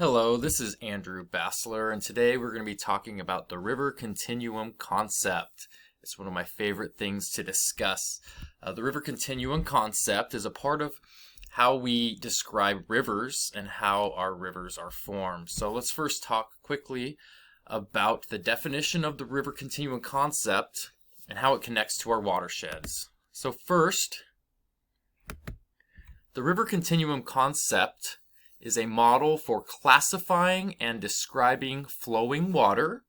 Hello, this is Andrew Bassler, and today we're going to be talking about the river continuum concept. It's one of my favorite things to discuss. The river continuum concept is a part of how we describe rivers and how our rivers are formed. So let's first talk quickly about the definition of the river continuum concept and how it connects to our watersheds. So first, the river continuum concept is a model for classifying and describing flowing water,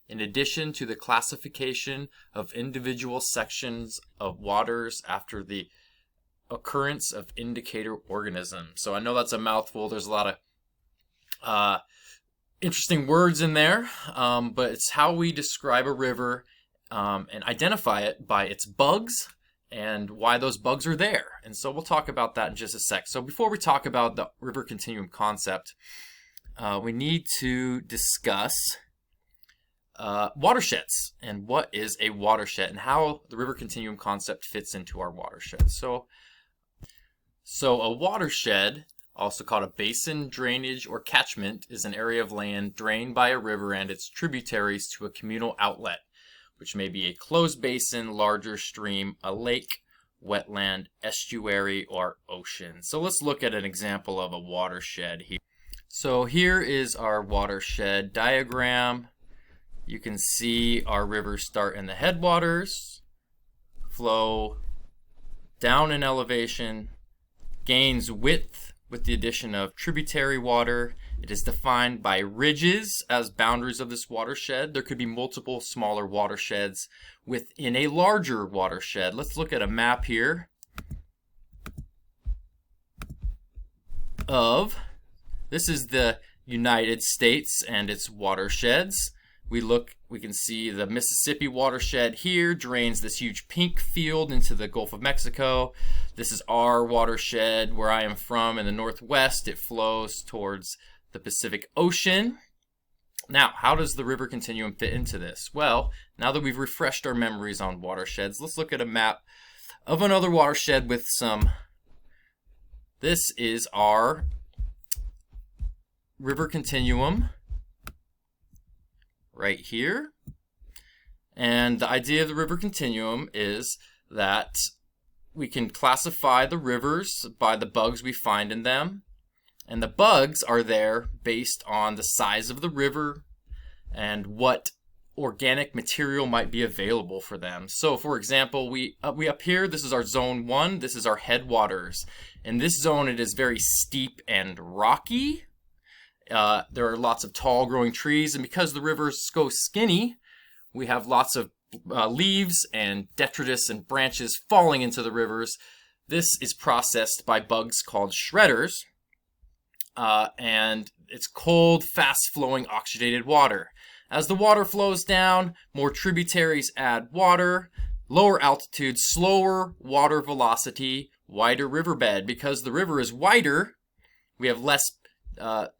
in addition to the classification of individual sections of waters after the occurrence of indicator organisms. So I know that's a mouthful. There's a lot of interesting words in there, but it's how we describe a river and identify it by its bugs and why those bugs are there. And so we'll talk about that in just a sec. So before we talk about the river continuum concept, we need to discuss watersheds and what is a watershed and how the river continuum concept fits into our watershed. So a watershed, also called a basin, drainage, or catchment, is an area of land drained by a river and its tributaries to a communal outlet, which may be a closed basin, larger stream, a lake, wetland, estuary, or ocean. So let's look at an example of a watershed here. So here is our watershed diagram. You can see our rivers start in the headwaters, flow down in elevation, gains width with the addition of tributary water. It is defined by ridges as boundaries of this watershed. There could be multiple smaller watersheds within a larger watershed. Let's look at a map here this is the United States and its watersheds. We can see the Mississippi watershed here drains this huge pink field into the Gulf of Mexico. This is our watershed where I am from in the Northwest. It flows towards the Pacific Ocean. Now, how does the river continuum fit into this? Well, now that we've refreshed our memories on watersheds, let's look at a map of another watershed with some. This is our river continuum right here. And the idea of the river continuum is that we can classify the rivers by the bugs we find in them. And the bugs are there based on the size of the river and what organic material might be available for them. So for example, we up here, this is our zone 1, this is our headwaters. In this zone, it is very steep and rocky. There are lots of tall growing trees, and because the rivers go skinny, we have lots of leaves and detritus and branches falling into the rivers. This is processed by bugs called shredders. And it's cold, fast-flowing, oxygenated water. As the water flows down, more tributaries add water, lower altitude, slower water velocity, wider riverbed. Because the river is wider, we have less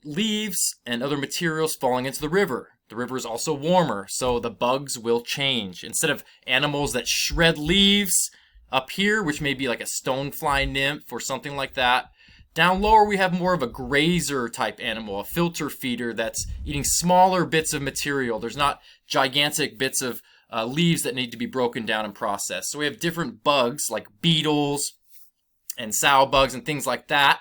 leaves and other materials falling into the river. The river is also warmer, so the bugs will change. Instead of animals that shred leaves up here, which may be like a stonefly nymph or something like that, down lower, we have more of a grazer type animal, a filter feeder that's eating smaller bits of material. There's not gigantic bits of leaves that need to be broken down and processed. So we have different bugs like beetles and sow bugs and things like that.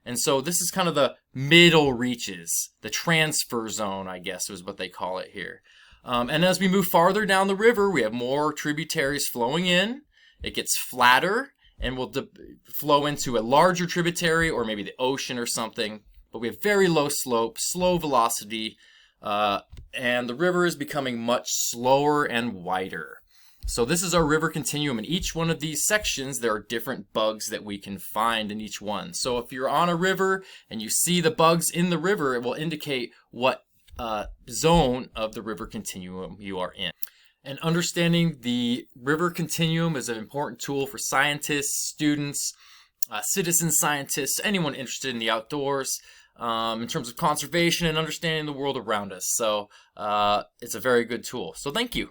And so this is kind of the middle reaches, the transfer zone, I guess is what they call it here. And as we move farther down the river, we have more tributaries flowing in. It gets flatter and will flow into a larger tributary or maybe the ocean or something. But we have very low slope, slow velocity, and the river is becoming much slower and wider. So this is our river continuum. In each one of these sections, there are different bugs that we can find in each one. So if you're on a river and you see the bugs in the river, it will indicate what zone of the river continuum you are in. And understanding the river continuum is an important tool for scientists, students, citizen scientists, anyone interested in the outdoors, in terms of conservation and understanding the world around us. So it's a very good tool. So thank you.